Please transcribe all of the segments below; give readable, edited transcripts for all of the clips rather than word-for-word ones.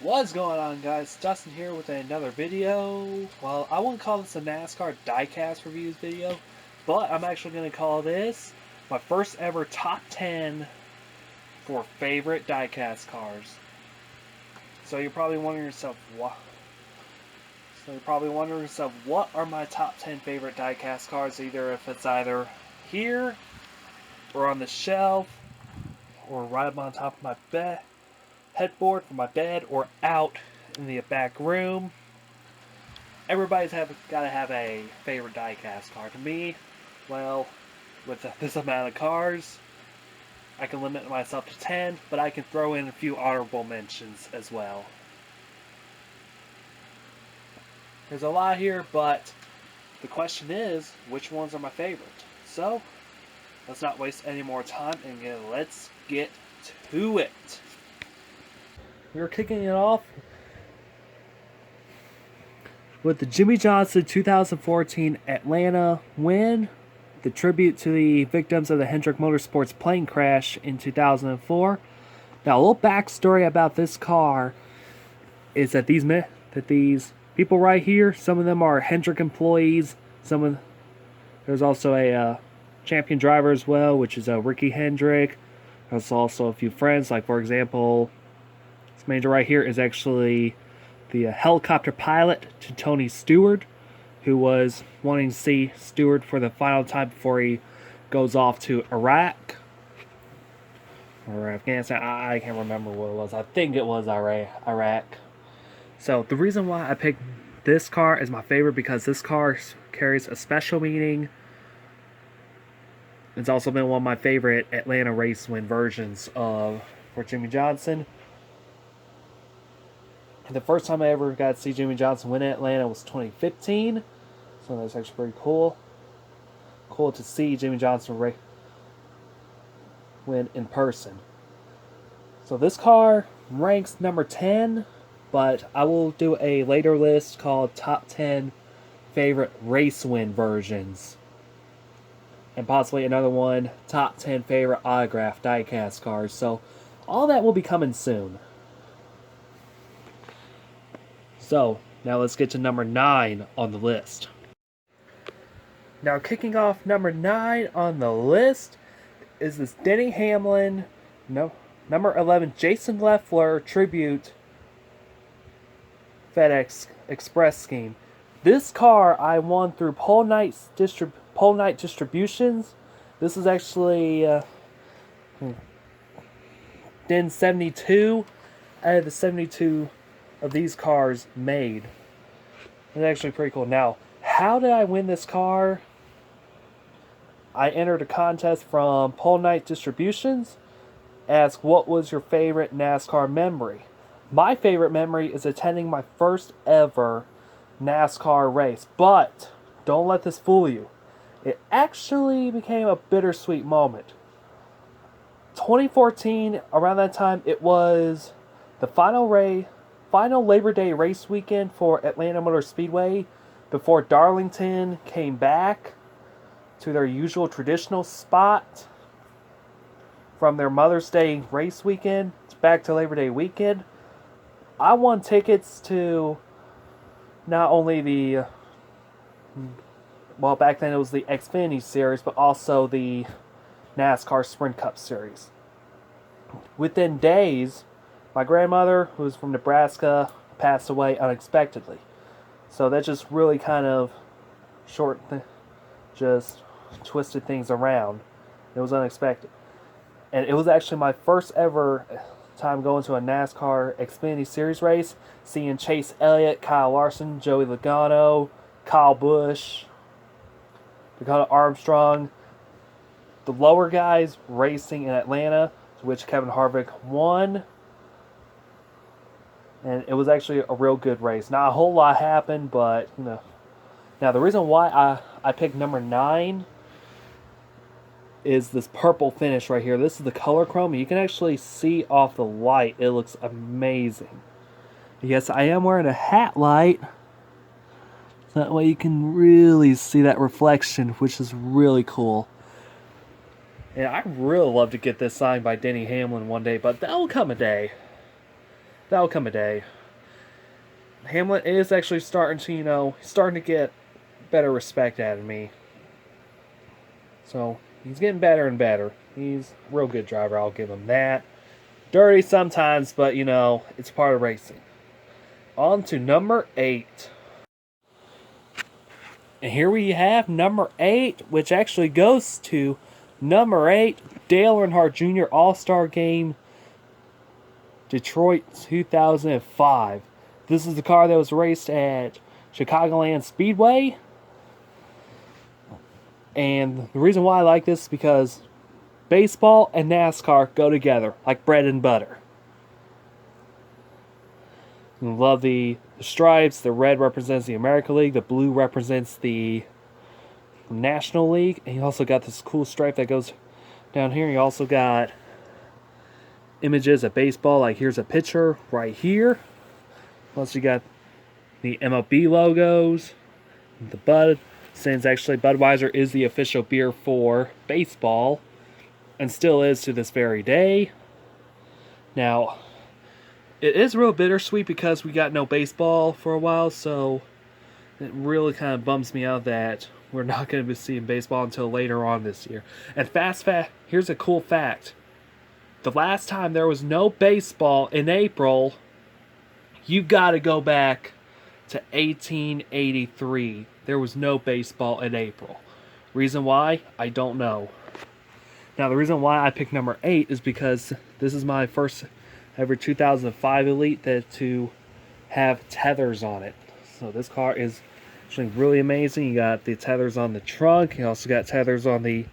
What's going on, guys? Justin here with another video. Well, I wouldn't call this a NASCAR Diecast Reviews video, but I'm actually going to call this my first ever top 10 for favorite diecast cars. So you're probably wondering yourself, what? What are my top 10 favorite diecast cars? If it's either here, or on the shelf, or right up on top of my bed, headboard for my bed, or out in the back room. Everybody's got to have a favorite diecast car. To me, well, with this amount of cars, I can limit myself to 10, but I can throw in a few honorable mentions as well. There's a lot here, but the question is, which ones are my favorite? So, let's not waste any more time and let's get to it. We're kicking it off with the Jimmie Johnson 2014 Atlanta win, the tribute to the victims of the Hendrick Motorsports plane crash in 2004. Now, a little backstory about this car is that these people right here, some of them are Hendrick employees. There's also a champion driver as well, which is Ricky Hendrick. There's also a few friends, like for example, this major right here is actually the helicopter pilot to Tony Stewart, who was wanting to see Stewart for the final time before he goes off to Iraq or Afghanistan. I can't remember what it was. I think it was Iraq. So the reason why I picked this car as my favorite, because this car carries a special meaning. It's also been one of my favorite Atlanta race win versions for Jimmie Johnson. The first time I ever got to see Jimmie Johnson win at Atlanta was 2015, so that's actually pretty cool. Cool to see Jimmie Johnson win in person. So this car ranks number 10, but I will do a later list called Top 10 Favorite Race Win Versions. And possibly another one, Top 10 Favorite Autograph Diecast Cars. So all that will be coming soon. So, now let's get to number 9 on the list. Now, kicking off number 9 on the list is this Denny Hamlin, number 11, Jason Leffler tribute FedEx Express scheme. This car I won through Pole Night Distributions. This is actually DIN 72 out of the 72 of these cars made. It's actually pretty cool. Now, how did I win this car? I entered a contest from Pole Night Distributions. Asked, what was your favorite NASCAR memory? My favorite memory is attending my first ever NASCAR race. But don't let this fool you. It actually became a bittersweet moment. 2014, around that time, it was the final Labor Day race weekend for Atlanta Motor Speedway before Darlington came back to their usual traditional spot from their Mother's Day race weekend back to Labor Day weekend. I won tickets to not only back then it was the Xfinity Series, but also the NASCAR Sprint Cup Series. Within days, my grandmother, who was from Nebraska, passed away unexpectedly. So that just really kind of just twisted things around. It was unexpected. And it was actually my first ever time going to a NASCAR Xfinity Series race, seeing Chase Elliott, Kyle Larson, Joey Logano, Kyle Busch, Dakota Armstrong, the lower guys racing in Atlanta, to which Kevin Harvick won. And it was actually a real good race. Not a whole lot happened, but, Now, the reason why I picked number 9 is this purple finish right here. This is the color chrome. You can actually see off the light. It looks amazing. Yes, I am wearing a hat light. So that way you can really see that reflection, which is really cool. And I really love to get this signed by Denny Hamlin one day, but that will come a day. That'll come a day. Hamlin is actually starting to get better respect out of me. So, he's getting better and better. He's a real good driver, I'll give him that. Dirty sometimes, but it's part of racing. On to number 8. And here we have number 8, which actually goes to number 8, Dale Earnhardt Jr. All-Star Game, Detroit 2005. This is the car that was raced at Chicagoland Speedway. And the reason why I like this is because baseball and NASCAR go together like bread and butter. I love the stripes. The red represents the American League. The blue represents the National League. And you also got this cool stripe that goes down here. You also got images of baseball. Like here's a pitcher right here. Plus you got the MLB logos. The Bud. Since actually Budweiser is the official beer for baseball. And still is to this very day. Now, it is real bittersweet because we got no baseball for a while, so it really kind of bums me out that we're not going to be seeing baseball until later on this year. And here's a cool fact. The last time there was no baseball in April, you got to go back to 1883. There was no baseball in April. Reason why? I don't know. Now, the reason why I picked number 8 is because this is my first ever 2005 Elite to have tethers on it. So this car is actually really amazing. You got the tethers on the trunk. You also got tethers on the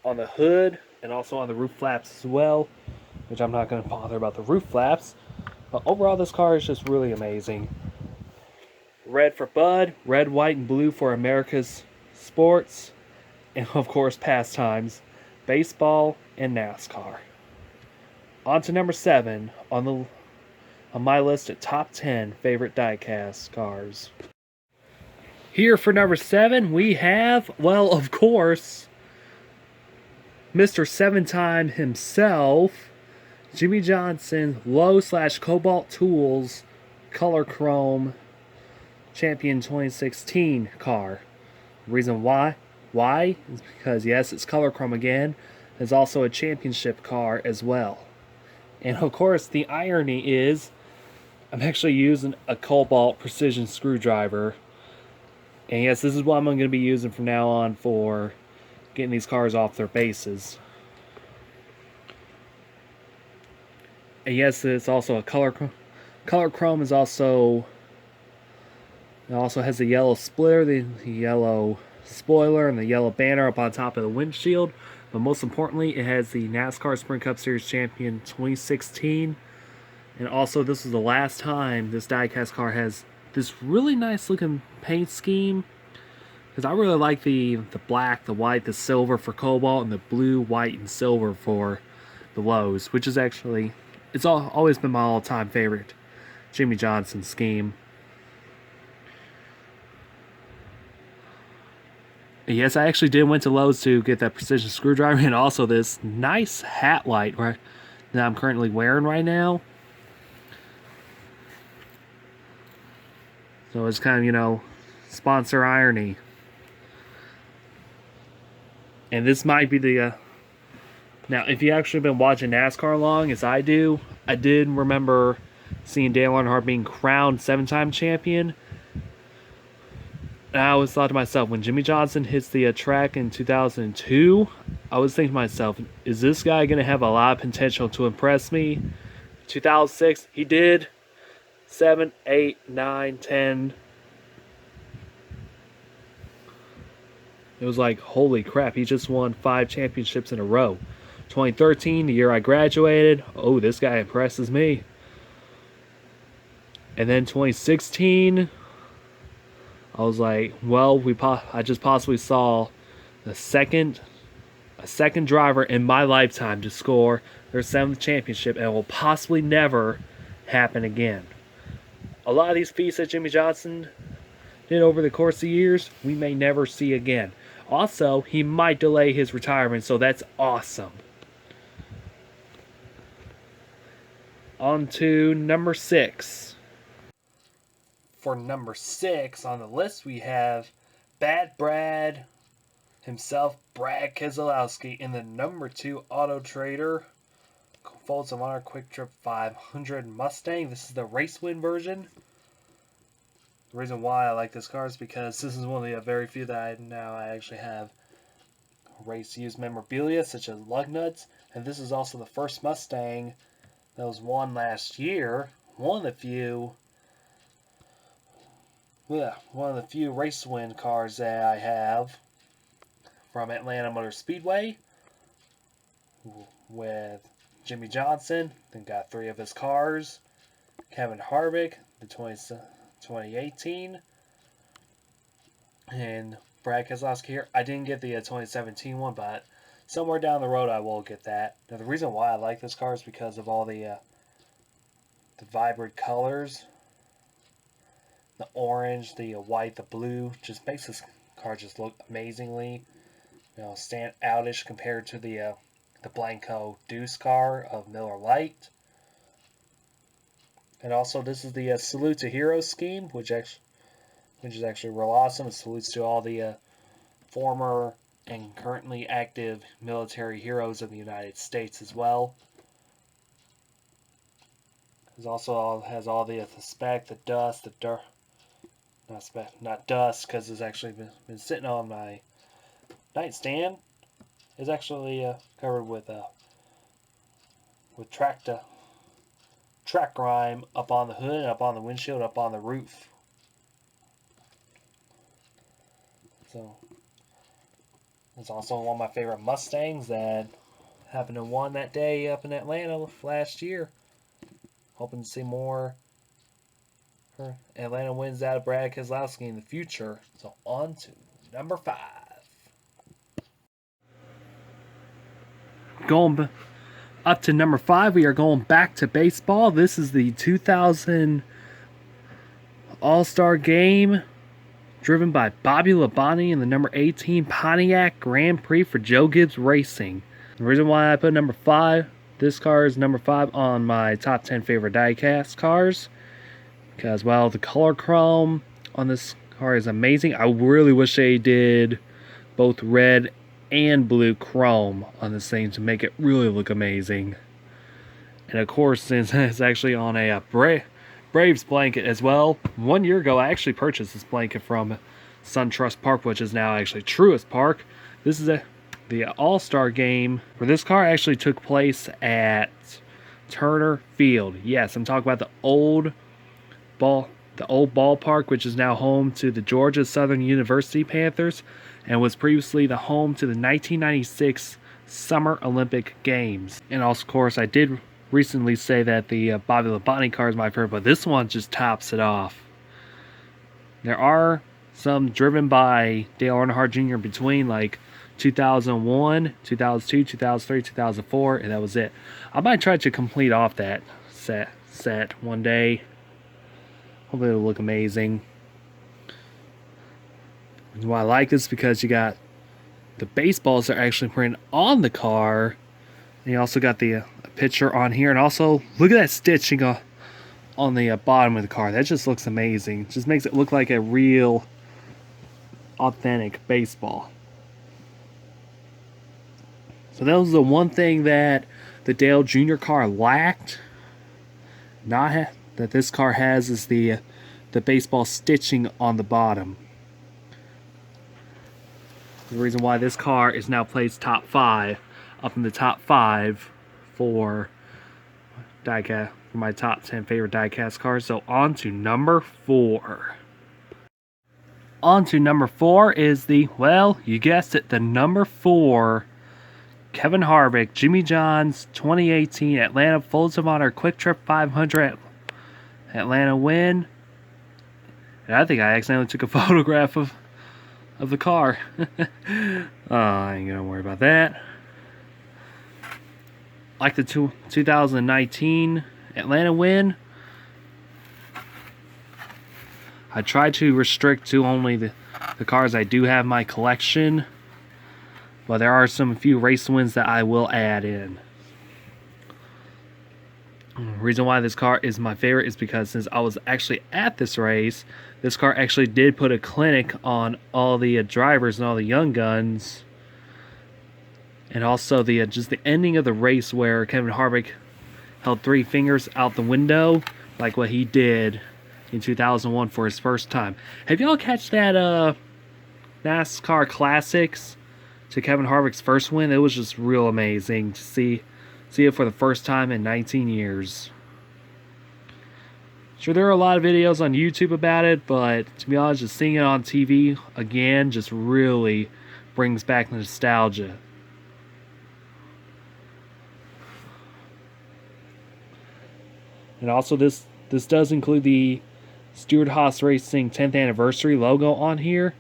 hood and also on the roof flaps as well, which I'm not going to bother about the roof flaps. But overall, this car is just really amazing. Red for Bud, red, white, and blue for America's sports, and of course pastimes, baseball and NASCAR. On to number 7 on my list of top 10 favorite diecast cars. Here for number 7 we have, well, of course, Mr. 7-time himself, Jimmy Johnson Low/Cobalt Tools Color Chrome Champion 2016 car. Reason why is because yes, it's color chrome again. It's also a championship car as well. And of course, the irony is I'm actually using a Cobalt precision screwdriver. And yes, this is what I'm going to be using from now on for getting these cars off their bases. And yes, it's also a color chrome is also... It also has the yellow splitter, the yellow spoiler, and the yellow banner up on top of the windshield. But most importantly, it has the NASCAR Sprint Cup Series Champion 2016. And also, this is the last time this diecast car has this really nice looking paint scheme. Because I really like the black, the white, the silver for Cobalt, and the blue, white, and silver for the Lows. Which is actually, it's always been my all-time favorite Jimmy Johnson scheme. Yes, I actually did went to Lowe's to get that precision screwdriver and also this nice hat light that I'm currently wearing right now. So it's kind of, sponsor irony. And this might be the... Now, if you actually been watching NASCAR long, as I do, I did remember seeing Dale Earnhardt being crowned 7-time champion. I always thought to myself, when Jimmy Johnson hits the track in 2002, I was thinking to myself, is this guy going to have a lot of potential to impress me? 2006, he did. 7, 8, 9, 10. It was like, holy crap, he just won 5 championships in a row. 2013, the year I graduated, oh, this guy impresses me. And then 2016... I was like, well, I just possibly saw a second driver in my lifetime to score their 7th championship, and it will possibly never happen again. A lot of these feats that Jimmy Johnson did over the course of years, we may never see again. Also, he might delay his retirement, so that's awesome. On to number 6. For number 6 on the list, we have Bad Brad himself, Brad Keselowski, in the number 2 Auto Trader Folds of Honor Quick Trip 500 Mustang. This is the race win version. The reason why I like this car is because this is one of the very few that I actually have race used memorabilia, such as lug nuts, and this is also the first Mustang that was won last year. One of the few race win cars that I have from Atlanta Motor Speedway with Jimmy Johnson. Then got 3 of his cars. Kevin Harvick, the 2018, and Brad Keselowski here. I didn't get the 2017 one, but somewhere down the road I will get that. Now the reason why I like this car is because of all the vibrant colors. The orange, the white, the blue just makes this car just look amazingly, stand outish compared to the Blanco Deuce car of Miller Lite. And also, this is the Salute to Heroes scheme, which is actually real awesome. It salutes to all the former and currently active military heroes of the United States as well. It also has all the spec, the dust, the dirt. Not dust, because it's actually been sitting on my nightstand. It's actually covered with track grime up on the hood, up on the windshield, up on the roof. So it's also one of my favorite Mustangs that happened to win that day up in Atlanta last year. Hoping to see more Atlanta wins out of Brad Keselowski in the future. So on to number 5. Going up to number 5, we are going back to baseball. This is the 2000 All-Star Game, driven by Bobby Labonte in the number 18 Pontiac Grand Prix for Joe Gibbs Racing. The reason why I put number 5, this car is number 5 on my top 10 favorite diecast cars, because, well, the color chrome on this car is amazing. I really wish they did both red and blue chrome on this thing to make it really look amazing. And of course, since it's actually on a Braves blanket as well, 1 year ago I actually purchased this blanket from SunTrust Park, which is now actually Truist Park. This is the All-Star Game where this car actually took place at Turner Field. Yes, I'm talking about the old ballpark, which is now home to the Georgia Southern University Panthers and was previously the home to the 1996 Summer Olympic Games. And also, of course, I did recently say that the Bobby Labonte car is my favorite, but this one just tops it off. There are some driven by Dale Earnhardt Jr. between, like 2001, 2002, 2003, 2004, and that was it. I might try to complete off that set one day. Hopefully it'll look amazing. And why I like this because you got the baseballs that are actually printed on the car. And you also got the picture on here. And also, look at that stitching on the bottom of the car. That just looks amazing. It just makes it look like a real, authentic baseball. So that was the one thing that the Dale Jr. car lacked. That this car has is the baseball stitching on the bottom. The reason why this car is now placed top 5, up in the top 5 for diecast, for my top 10 favorite diecast cars. So on to number 4. On to number 4 is the, well, you guessed it, the number 4 Kevin Harvick, Jimmy John's 2018 Atlanta Folds of Honor Quick Trip 500 Atlanta win. And I think I accidentally took a photograph of the car. I ain't gonna worry about that. Like the 2019 Atlanta win, I try to restrict to only the cars I do have in my collection, but there are some few race wins that I will add in. Reason why this car is my favorite is because since I was actually at this race, this car actually did put a clinic on all the drivers and all the young guns. And also the just the ending of the race where Kevin Harvick held 3 fingers out the window, like what he did in 2001 for his first time. Have y'all catch that NASCAR Classics to Kevin Harvick's first win? It was just real amazing to see it for the first time in 19 years. Sure, there are a lot of videos on YouTube about it, but to be honest, just seeing it on TV again just really brings back nostalgia. And also this does include the Stewart Haas Racing 10th anniversary logo on here.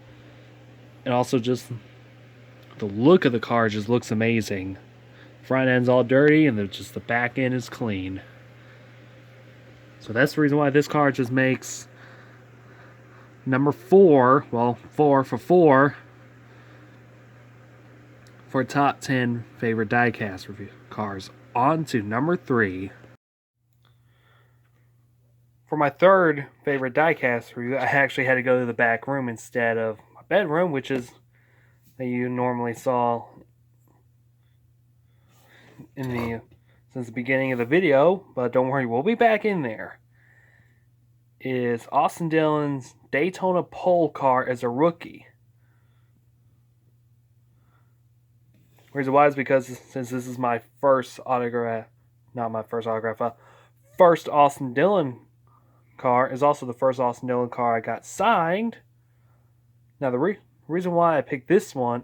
And also just the look of the car just looks amazing. Front end's all dirty and just the back end is clean. So that's the reason why this car just makes number 4, well, 4 for 4 for top 10 favorite diecast review cars. On to number 3. For my third favorite diecast review, I actually had to go to the back room instead of my bedroom, which is that you normally saw since the beginning of the video, but don't worry, we'll be back in there. Is Austin Dillon's Daytona pole car as a rookie. Reason why is because since this is my first autograph, first Austin Dillon car, is also the first Austin Dillon car I got signed. Now the reason why I picked this one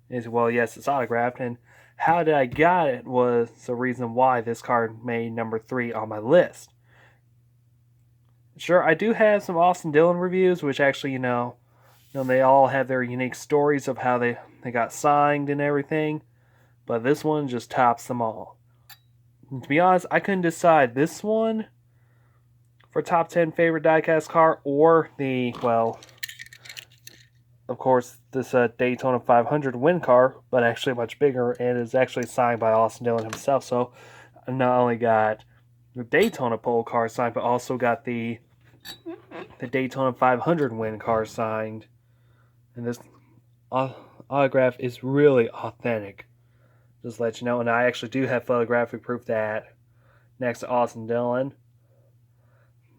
is well, yes, it's autographed, and how did I got it was the reason why this card made number 3 on my list. Sure, I do have some Austin Dillon reviews, which actually, they all have their unique stories of how they got signed and everything, but this one just tops them all. And to be honest, I couldn't decide this one for top 10 favorite diecast car or of course, this Daytona 500 win car, but actually much bigger, and is actually signed by Austin Dillon himself. So I not only got the Daytona pole car signed, but also got the Daytona 500 win car signed. And this autograph is really authentic. Just to let you know, and I actually do have photographic proof that next to Austin Dillon.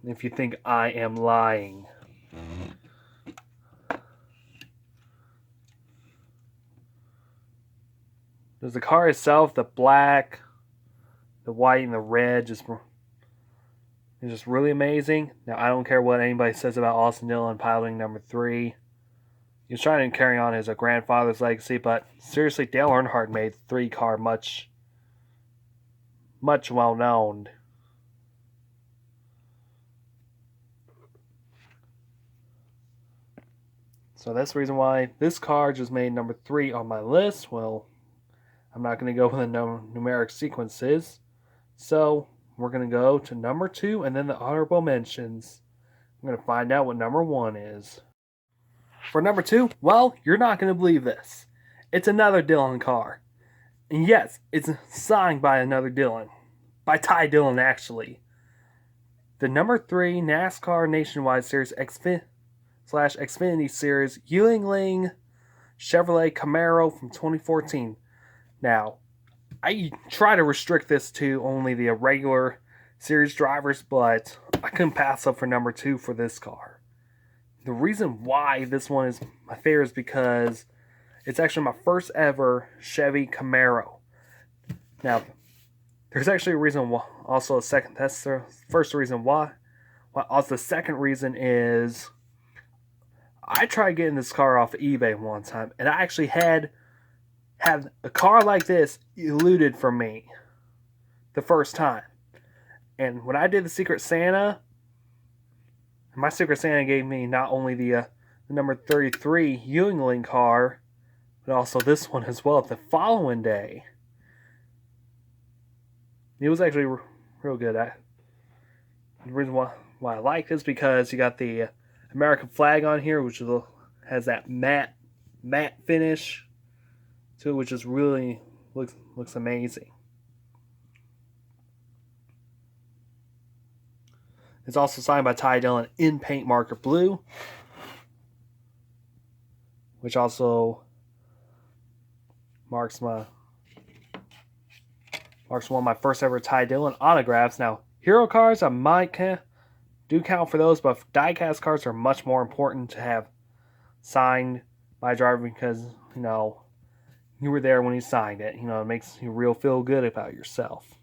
If you think I am lying. There's the car itself, the black, the white, and the red is just really amazing. Now, I don't care what anybody says about Austin Dillon piloting number 3. He's trying to carry on his grandfather's legacy, but seriously, Dale Earnhardt made the 3 car much well known. So that's the reason why this car just made number 3 on my list. Well, I'm not going to go with the numeric sequences. So we're going to go to number 2 and then the honorable mentions. I'm going to find out what number 1 is. For number 2, well, you're not going to believe this. It's another Dillon car. And yes, it's signed by another Dillon. By Ty Dillon, actually. The number 3 NASCAR Nationwide Series Xfinity Series Yuengling Chevrolet Camaro from 2014. Now, I try to restrict this to only the regular series drivers, but I couldn't pass up for number 2 for this car. The reason why this one is my favorite is because it's actually my first ever Chevy Camaro. Now, there's actually a reason why, also a second, that's the first reason why. Also, the second reason is I tried getting this car off of eBay one time, and I actually had a car like this eluded from me the first time. And when I did the Secret Santa, my Secret Santa gave me not only the number 33 Yuengling car, but also this one as well the following day. It was actually real good. The reason why I like this is because you got the American flag on here, which has that matte finish to it, which is really looks amazing. It's also signed by Ty Dillon in paint marker blue, which also marks one of my first ever Ty Dillon autographs. Now, hero cards, I might do count for those, but diecast cards are much more important to have signed by a driver because, you know, you were there when he signed it. You know, it makes you real feel good about yourself.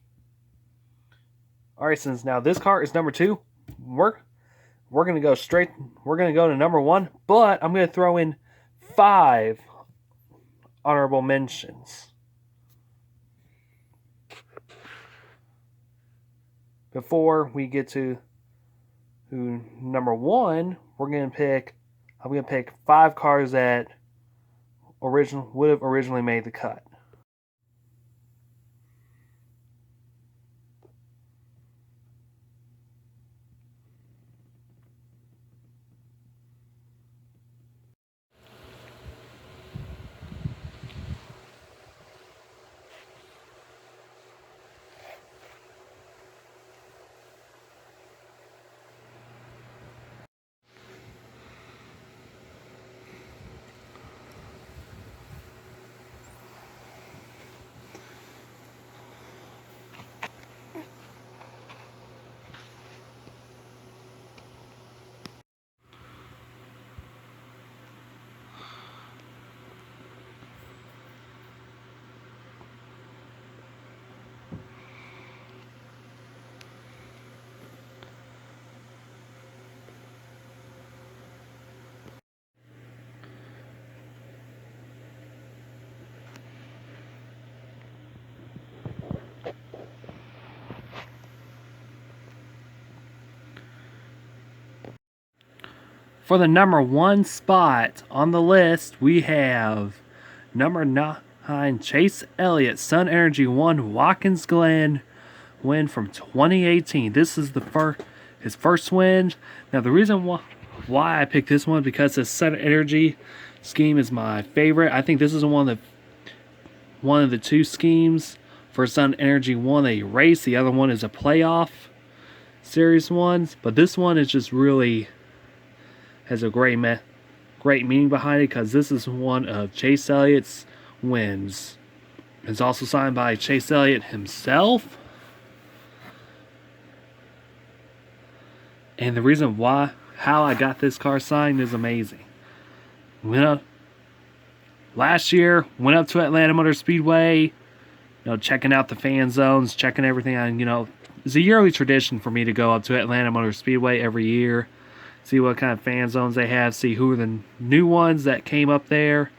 All right, since now this card is number 2, we're gonna go straight. We're gonna go to number 1, but I'm gonna throw in 5 honorable mentions. Before we get to number 1, I'm gonna pick 5 cards that would have originally made the cut. For the number 1 spot on the list, we have number 9, Chase Elliott, Sun Energy 1, Watkins Glen win from 2018. This is his first win. Now, the reason why I picked this one because the Sun Energy scheme is my favorite. I think this is one of the 2 schemes for Sun Energy. One a race, the other one is a playoff series ones. But this one is just really has a great meaning behind it because this is one of Chase Elliott's wins. It's also signed by Chase Elliott himself. And the reason how I got this car signed is amazing. Last year, went up to Atlanta Motor Speedway, checking out the fan zones, checking everything out. It's a yearly tradition for me to go up to Atlanta Motor Speedway every year, see what kind of fan zones they have, see who are the new ones that came up there.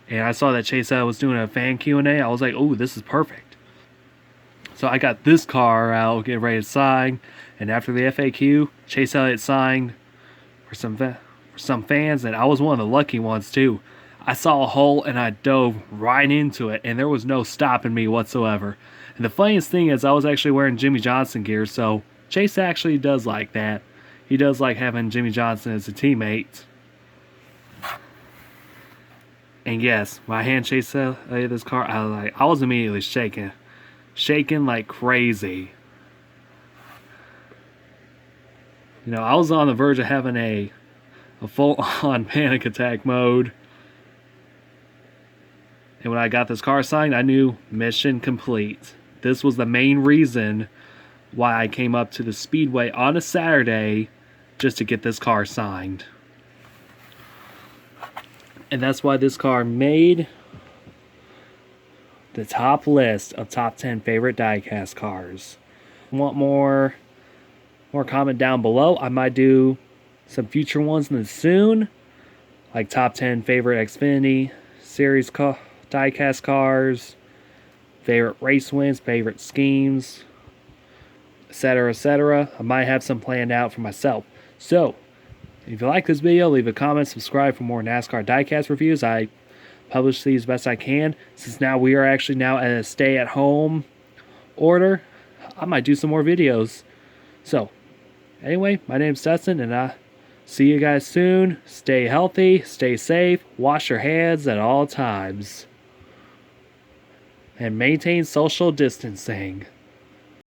And I saw that Chase Elliott was doing a fan Q&A. I was like, oh, this is perfect. So I got this car out, getting ready to sign. And after the FAQ, Chase Elliott signed for some fans. And I was one of the lucky ones, too. I saw a hole and I dove right into it. And there was no stopping me whatsoever. And the funniest thing is I was actually wearing Jimmy Johnson gear. So Chase actually does like that. He does like having Jimmy Johnson as a teammate. And yes, when I hand Chase Elliott this car, I was immediately shaking like crazy. I was on the verge of having a full-on panic attack mode. And when I got this car signed, I knew mission complete. This was the main reason why I came up to the Speedway on a Saturday just to get this car signed. And that's why this car made the top list of top 10 favorite diecast cars. Want more comment down below. I might do some future ones soon, like top 10 favorite Xfinity series diecast cars, favorite race wins, favorite schemes, etc., etc. I might have some planned out for myself. So, if you like this video, leave a comment, subscribe for more NASCAR Diecast reviews. I publish these best I can. Since now we are actually now at a stay-at-home order, I might do some more videos. So, anyway, my name's Dustin, and I see you guys soon. Stay healthy, stay safe, wash your hands at all times, and maintain social distancing.